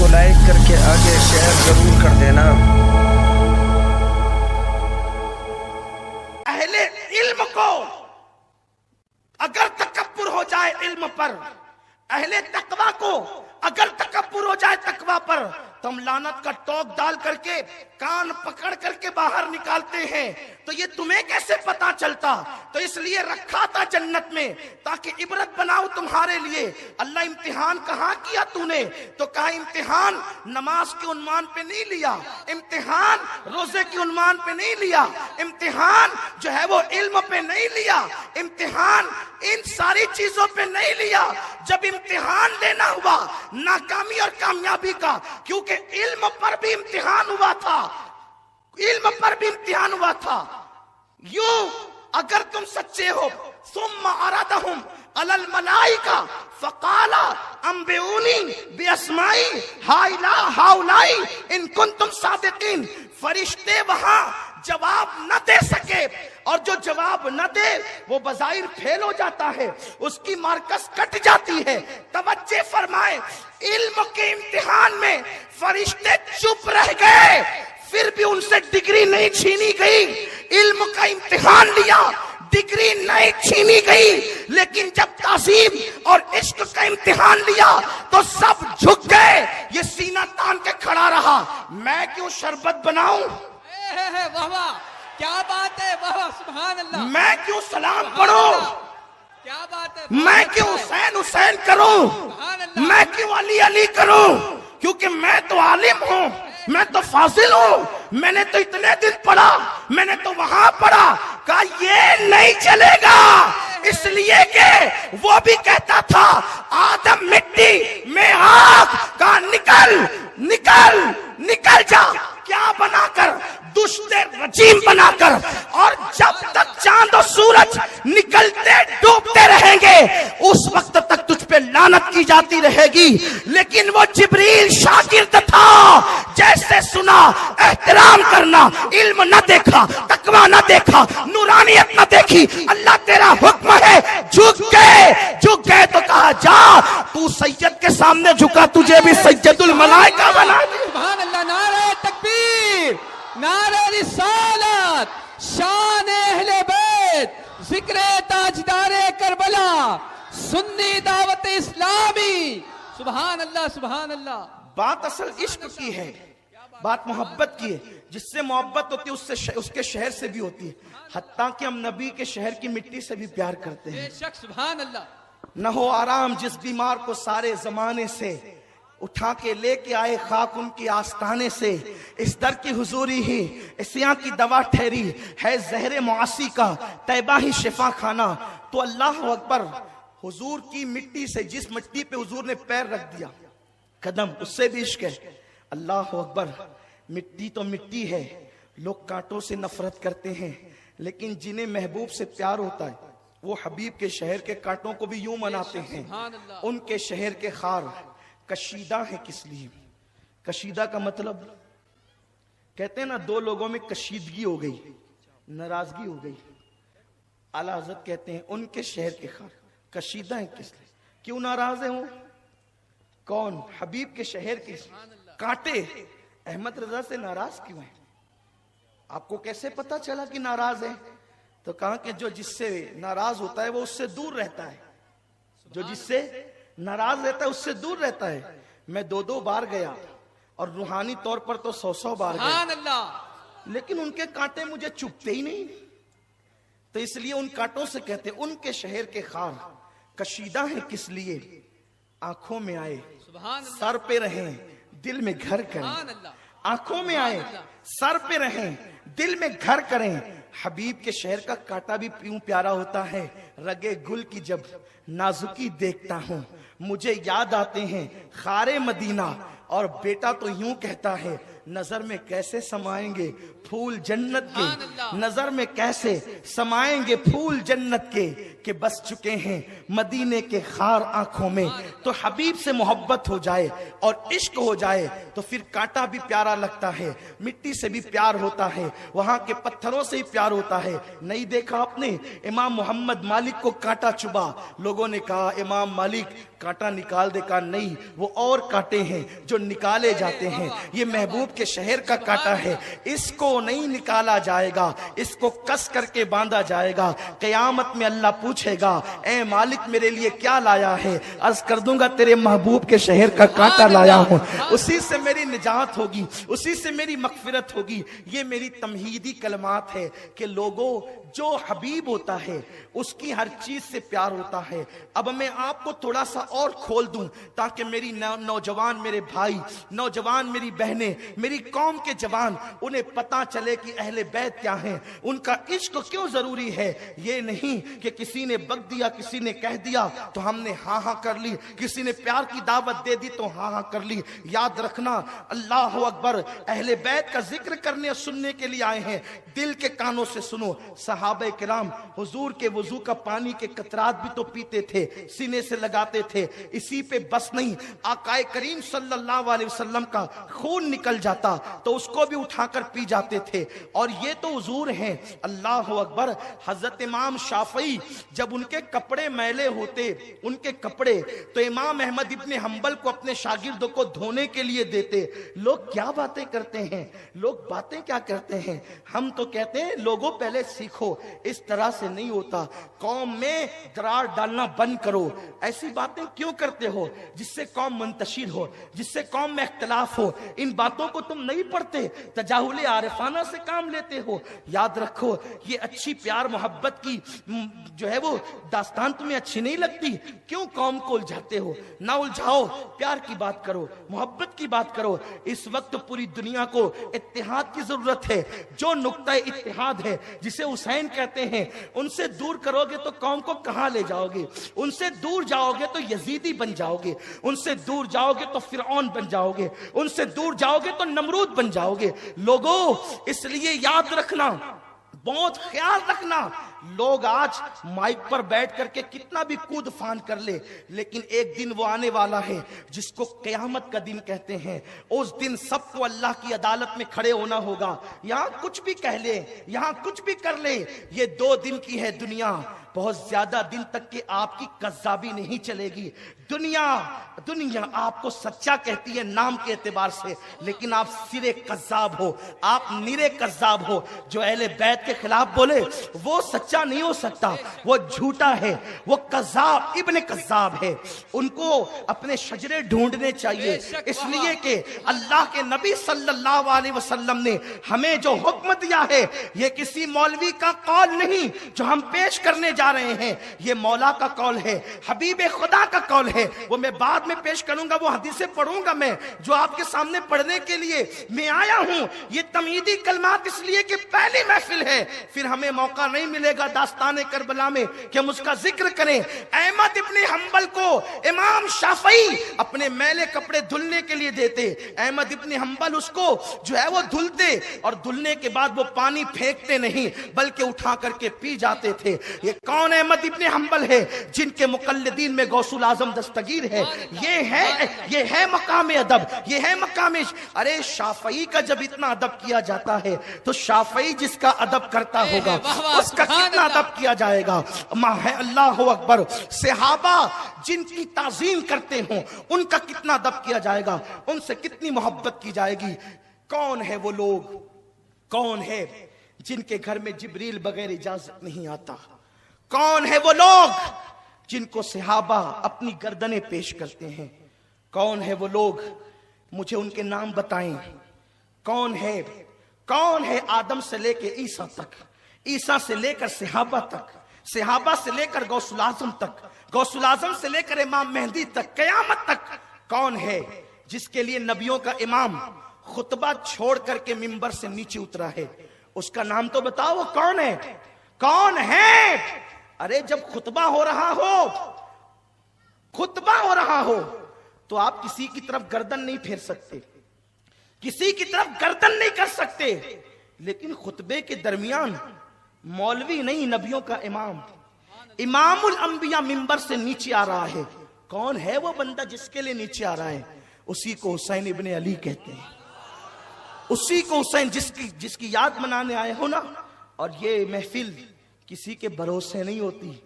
کو لائک کر کے آگے شیئر ضرور کر دینا۔ اہل علم کو اگر تکبر ہو جائے علم پر، اہل تقوی کو اگر تکبر ہو جائے تقوی پر، تو ہم لعنت کا ٹوک ڈال کر کے کان پکڑ کر کے باہر نکالتے ہیں۔ تو یہ تمہیں کیسے پتا چلتا؟ تو اس لیے رکھا تھا جنت میں تاکہ عبرت بناؤ تمہارے لیے۔ اللہ امتحان کہاں کیا تو نے؟ تو کہا امتحان نماز کے عنوان پہ نہیں لیا، امتحان روزے کے عنوان پہ نہیں لیا، امتحان جو ہے وہ علم پہ نہیں لیا، امتحان ان ساری چیزوں پہ نہیں لیا۔ جب امتحان لینا ہوا ناکامی اور کامیابی کا، کیونکہ علم پر بھی امتحان ہوا تھا، علم پر بھی امتحان ہوا تھا۔ یوں اگر تم سچے ہو، ثم عرضهم علی الملائکہ فقال انبئونی باسماء ہؤلاء ان کنتم صادقین، فرشتے وہاں جواب نہ دے سکے، اور جو جواب نہ دے وہ بظاہر فیل ہو جاتا ہے، اس کی مارکس کٹ جاتی ہے۔ توجہ فرمائے، علم کے امتحان میں فرشتے چپ رہ گئے، پھر بھی ان سے ڈگری نہیں چھینی گئی۔ علم کا امتحان لیا، ڈگری نہیں چھینی گئی، لیکن جب تعظیم اور عشق کا امتحان لیا تو سب جھک گئے۔ یہ سینہ تان کے کھڑا رہا، میں کیوں شربت بناؤں، واہ واہ کیا بات ہے، واہ واہ سبحان اللہ، میں کیوں سلام پڑھوں، کیا بات ہے، میں کیوں حسین حسین کروں، میں کیوں علی علی کروں، کیونکہ میں تو عالم ہوں، میں تو فاضل ہوں، میں نے تو اتنے دن پڑھا، میں نے تو وہاں پڑھا۔ کہا یہ نہیں چلے گا، اس لیے کہ وہ بھی کہتا تھا آدم مٹی میں آگ، کہا نکل نکل نکل جا، کیا بنا کر، دشت رجیم بنا کر، اور جب تک چاند و سورج نکلتے ڈوبتے رہیں گے اس وقت تک تجھ پہ لعنت کی جاتی رہے گی۔ لیکن وہ جبریل شاگرد تھا، جیسے سنا احترام کرنا، علم نہ دیکھا، تقوی نہ دیکھا، نورانیت نہ دیکھی، اللہ تیرا حکم ہے، جھک گئے تو کہا جا، تو سید کے سامنے جھکا، تجھے بھی سید الملائکہ بنا دیا۔ سبحان اللہ، نعرہ تکبیر، نعرہ رسالت، شان اہل بیت، ذکر تاجدار کربلا، سنی دعوت اسلامی، سبحان اللہ سبحان اللہ۔ بات اصل عشق کی ہے، بات محبت کی ہے، جس سے محبت ہوتی ہے اس کے شہر سے بھی ہوتی ہے، حتیٰ کہ ہم نبی کے شہر کی مٹی سے بھی پیار کرتے ہیں۔ بے شک سبحان اللہ۔ نہ ہو آرام جس بیمار کو سارے زمانے سے، اٹھا کے لے کے آئے خاک ان کی آستانے سے، اس در کی حضوری ہی عصیاں کی دوا ٹھہری ہے، زہر معاصی کا طیبہ ہی شفا کھانا۔ تو اللہ اکبر، حضور کی مٹی سے، جس مٹی پہ حضور نے پیر رکھ دیا، قدم، اس سے بھی عشق ہے۔ اللہ اکبر، مٹی تو مٹی ہے، لوگ کانٹوں سے نفرت کرتے ہیں، لیکن جنہیں محبوب سے پیار ہوتا ہے وہ حبیب کے شہر کے کانٹوں کو بھی یوں مناتے ہیں۔ ان کے شہر کے خار کشیدہ ہے کس لیے؟ کشیدہ کا مطلب کہتے ہیں نا، دو لوگوں میں کشیدگی ہو گئی، ناراضگی ہو گئی، اعلیٰ حضرت کہتے ہیں ان کے شہر کے خار کشیدہ ہیں کس لیے؟ کیوں ناراض ہیں وہ؟ کون؟ حبیب کے شہر کے کانٹے احمد رضا سے ناراض کیوں ہیں؟ آپ کو کیسے پتا چلا کہ ناراض ہے؟ تو کہا کہ جو جس سے ناراض ہوتا ہے وہ اس سے دور رہتا ہے، جو جس سے ناراض رہتا ہے اس سے دور رہتا ہے۔ میں 2 بار گیا اور روحانی طور پر تو 100 بار گیا، سبحان اللہ۔ لیکن ان کے کانٹے مجھے چبھتے ہی نہیں، تو اس لیے ان کانٹوں سے کہتے ہیں ان کے شہر کے خار کشیدہ ہیں کس لیے؟ آنکھوں میں آئے سر پہ رہیں دل میں گھر کریں، آنکھوں میں آئے سر پہ رہیں دل میں گھر کریں۔ حبیب کے شہر کا کانٹا بھی پیوں پیارا ہوتا ہے، رگے گل کی جب نازکی دیکھتا ہوں مجھے یاد آتے ہیں خارے مدینہ، اور بیٹا تو یوں کہتا ہے नजर में कैसे समाएंगे फूल जन्नत सुभान के, अल्लाह। नजर में कैसे समाएंगे फूल जन्नत के बस चुके हैं मदीने के खार आंखों में। तो हबीब से मोहब्बत हो जाए और इश्क हो जाए तो फिर कांटा भी प्यारा लगता है, मिट्टी से भी प्यार होता है, वहां के पत्थरों से ही प्यार होता है। नहीं देखा आपने इमाम मोहम्मद मालिक को कांटा चुभा, लोगों ने कहा इमाम मालिक कांटा निकाल दे, का नहीं, वो और कांटे हैं जो निकाले जाते हैं, ये महबूब के शहर का कांटा है, इसको नहीं निकाला जाएगा, इसको कस करके बांधा जाएगा। क़यामत में अल्लाह पूछेगा ए मालिक मेरे लिए क्या लाया है, अर्ज कर दूंगा तेरे महबूब के शहर का कांटा लाया हूं, उसी से मेरी निजात होगी, उसी से मेरी मगफिरत होगी। ये मेरी तमहीदी कलमात है कि लोगों जो हबीब होता है उसकी हर चीज से प्यार होता है। अब मैं आपको थोड़ा सा और खोल दूं ताकि मेरी नौजवान मेरे भाई, नौजवान मेरी बहनें, मेरी कौम के जवान, उन्हें पता चले कि अहले बैत क्या है, उनका इश्क क्यों जरूरी है। ये नहीं कि किसी ने बक दिया, किसी ने कह दिया तो हमने हाँ हाँ कर ली, किसी ने प्यार की दावत दे दी तो हाँ हाँ कर ली। याद रखना अल्लाह अकबर, अहले बैत का जिक्र करने और सुनने के लिए आए हैं, दिल के कानों से सुनो। सहाबे किराम हुजूर के वजू का पानी के कतरात भी तो पीते थे, सीने से लगाते थे। इसी पे बस नहीं, आकाए करीम सल्लल्लाहु अलैहि वसल्लम का खून निकल जाता तो उसको भी उठाकर पी जाते थे। और ये तो हुजूर हैं, अल्लाह अकबर। हजरत इमाम शाफई जब उनके कपड़े मैले होते, उनके कपड़े, तो इमाम अहमद इब्ने हंबल को अपने शागिर्दों को धोने के लिए देते। लोग क्या बातें करते हैं, लोग बातें क्या करते हैं। हम तो कहते हैं लोगों पहले सीखो, इस तरह से नहीं होता। कौम में दरार डालना बंद करो, ऐसी बातें क्यों करते हो जिससे कौम मुंतशिर हो, जिससे कौम में इख्तिलाफ हो। इन बातों को तुम नहीं पढ़ते, तजाहुल आरिफाना से काम लेते हो। याद रखो ये अच्छी प्यार मोहब्बत की जो है वो दास्तान तुम्हें अच्छी नहीं लगती, क्यों कौम को उलझाते हो। ना उलझाओ, प्यार की बात करो, मोहब्बत की बात करो। इस वक्त पूरी दुनिया को इत्तेहाद की जरूरत है। जो नुक्ता इत्तेहाद है जिसे हुसैन कहते हैं, उनसे दूर करोगे तो कौम को कहां ले जाओगे। उनसे दूर जाओगे तो यजीदी बन जाओगे, उनसे दूर जाओगे तो फिरौन बन जाओगे, उनसे दूर जाओगे तो नमरूद बन जाओगे। लोगों इसलिए याद रखना, बहुत ख्याल रखना, लोग आज माइक पर बैठ करके कितना भी कूद फान कर ले, लेकिन एक दिन वो आने वाला है जिसको क़यामत का दिन कहते हैं। उस दिन सबको अल्लाह की अदालत में खड़े होना होगा। यहां कुछ भी कह ले, यहां कुछ भी कर ले, ये 2 दिन की है दुनिया, बहुत ज्यादा दिन तक की आपकी कज़्ज़ाबी नहीं चलेगी। दुनिया आपको सच्चा कहती है नाम के एतबार से, लेकिन आप सिरे कज़्ज़ाब हो, आप निरे कज़्ज़ाब हो। जो अहले बैत के खिलाफ बोले वो सच्चा नहीं हो सकता, वो झूठा है, वो कज़्ज़ाब इब्ने कज़्ज़ाब है। उनको अपने शजरे ढूंढने चाहिए, इसलिए कि अल्लाह के नबी सल्लल्लाहु अलैहि वसल्लम ने हमें जो हुक्म दिया है, ये किसी मौलवी का कौल नहीं जो हम पेश करने जा रहे हैं, ये मौला का कौल है, हबीब खुदा का कौल है। वो मैं बाद में पेश करूंगा, वो हदीसें पढ़ूंगा मैं जो आपके सामने पढ़ने के लिए मैं आया हूं। ये तमहीदी कलमात इसलिए कि पहली महफिल है, फिर हमें मौका नहीं मिलेगा दास्ताने करबला में कि हम उसका जिक्र करें। अहमद इब्ने हंबल को इमाम शाफई अपने मैले कपड़े धुलने के लिए देते, अहमद इब्ने हंबल उसको जो है वो धुलते और धुलने के बाद वो पानी फेंकते नहीं बल्कि उठा करके पी जाते थे। ये कौन अहमद इब्ने हंबल है जिनके मुकल्लिदीन में गौसुल आजम दस्तगीर है। ये है मकाम अदब, ये है मकाम। अरे शाफई का जब इतना अदब किया जाता है तो शाफई जिसका अदब करता होगा उसका कितना अदब किया जाएगा। अल्लाह अकबर। सहाबा जिनकी ताजीम करते हो उनका कितना अदब किया जाएगा, उनसे कितनी मोहब्बत की जाएगी। कौन है वो लोग, कौन है जिनके घर में जिब्रील बगैर इजाजत नहीं आता। कौन है वो लोग जिनको सहाबा अपनी गर्दनें पेश करते हैं। कौन है वो लोग, मुझे उनके नाम बताएं। कौन है आदम से लेकर ईसा तक, ईसा से लेकर सहाबा तक, सहाबा से लेकर गौसुल आजम तक, गौसुल आजम से लेकर इमाम मेहदी तक, कयामत तक। कौन है जिसके लिए नबियों का इमाम खुतबा छोड़ करके मिंबर से नीचे उतरा है, उसका नाम तो बताओ वो कौन है, कौन है। अरे जब खुतबा हो रहा हो तो आप किसी की तरफ गर्दन नहीं फेर सकते। किसी की तरफ गर्दन नहीं कर सकते, लेकिन खुतबे के दरमियान मौलवी नहीं, नबियों का इमाम, इमामुल अंबिया मिंबर से नीचे आ रहा है। कौन है वो बंदा जिसके लिए नीचे आ रहा है? उसी को हुसैन इब्ने अली कहते हैं, उसी को हुसैन जिसकी याद मनाने आए हो ना। और ये महफिल किसी के भरोसे नहीं होती,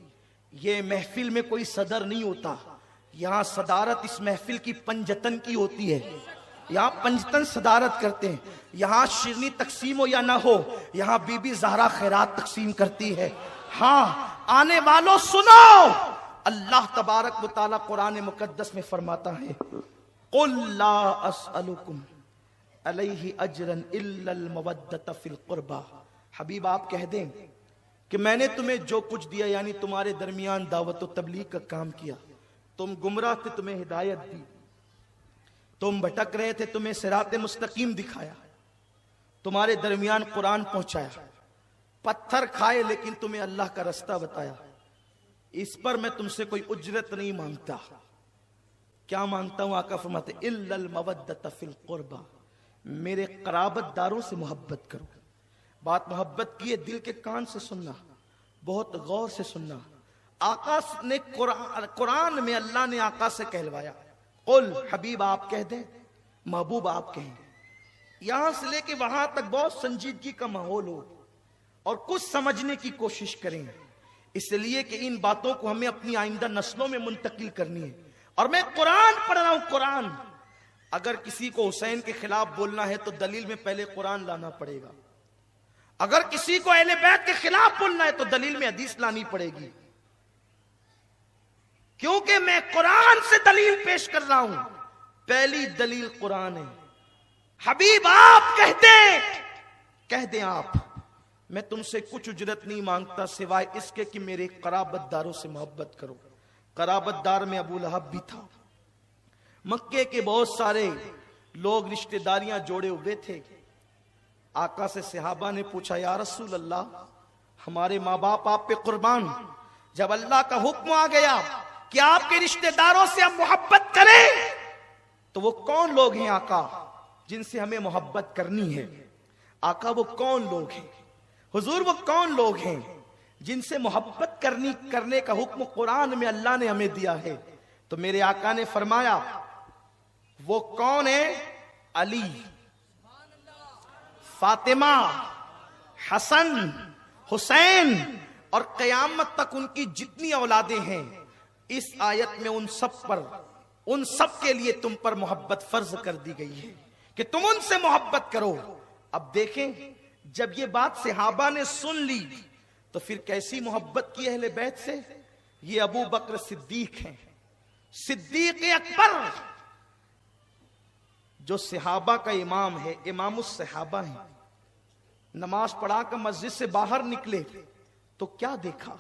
ये महफिल में कोई सदर नहीं होता, यहाँ सदारत इस महफिल की पंजतन की होती है, यहाँ पंजतन सदारत करते हैं। यहाँ शिरनी तकसीम हो या ना हो, यहाँ बीबी ज़हरा खैरात तकसीम करती है। हाँ, आने वालों सुनो, अल्लाह तबारक व तआला कुरान मुकद्दस में फरमाता है, कुल ला अस्अलुकुम अलैहि अजरन इल्लल मवद्दत फिल कुर्बा। हबीब आप कह दें कि मैंने तुम्हें जो कुछ दिया, यानी तुम्हारे दरमियान दावत व तबलीग का काम किया, तुम गुमराह थे, तुम्हें हिदायत दी, तुम भटक रहे थे, तुम्हें सिराते मुस्तकीम दिखाया, तुम्हारे दरमियान कुरान पहुंचाया, पत्थर खाए लेकिन तुम्हें अल्लाह का रास्ता बताया। इस पर मैं तुमसे कोई उजरत नहीं मांगता। क्या मांगता हूं? आका फरमाते इल्लल मवद्दत फिल कुर्बा, मेरे कराबतदारों से मोहब्बत करो। बात मोहब्बत की है, दिल के कान से सुनना, बहुत गौर से सुनना। आका ने कुरान में अल्लाह ने आका से कहलवाया, कुल हबीब आप कह दें, महबूब आप कहें। यहां से लेके वहां तक बहुत संजीदगी का माहौल हो और कुछ समझने की कोशिश करें, इसलिए कि इन बातों को हमें अपनी आइंदा नस्लों में मुंतकिल करनी है। और मैं कुरान पढ़ रहा हूं, कुरान। अगर किसी को हुसैन के खिलाफ बोलना है तो दलील में पहले कुरान लाना पड़ेगा। अगर किसी को अहले बैत के खिलाफ बोलना है तो दलील में हदीस लानी पड़ेगी, क्योंकि मैं कुरान से दलील पेश कर रहा हूं। पहली दलील कुरान है। हबीब आप कह दें आप, मैं तुमसे कुछ उजरत नहीं मांगता सिवाय इसके कि मेरे कराबतदारों से मोहब्बत करो। कराबतदार में अबू लहब भी था। मक्के के बहुत सारे लोग रिश्तेदारियां जोड़े हुए थे। आका से सहाबा ने पूछा, या रसूल अल्लाह, हमारे माँ बाप आप पे कुर्बान, जब अल्लाह का हुक्म आ गया कि आपके रिश्तेदारों से हम मोहब्बत करें, तो वो कौन लोग हैं आका जिनसे हमें मोहब्बत करनी है? आका वो कौन लोग हैं? हुजूर वो कौन लोग हैं जिनसे मोहब्बत करने का हुक्म कुरान में अल्लाह ने हमें दिया है? तो मेरे आका ने फरमाया, वो कौन है? अली, फातिमा, हसन, हुसैन और कयामत तक उनकी जितनी औलादें हैं। इस आयत में उन सब के लिए तुम पर मोहब्बत फर्ज कर दी गई है कि तुम उनसे मोहब्बत करो। अब देखें, जब ये बात सहाबा ने सुन ली तो फिर कैसी मोहब्बत की अहले बैत से। ये अबू बकर सिद्दीक हैं, सिद्दीक अकबर, जो सहाबा का इमाम है, इमामुस सहाबा है। नमाज पढ़ा कर मस्जिद से बाहर निकले तो क्या देखा?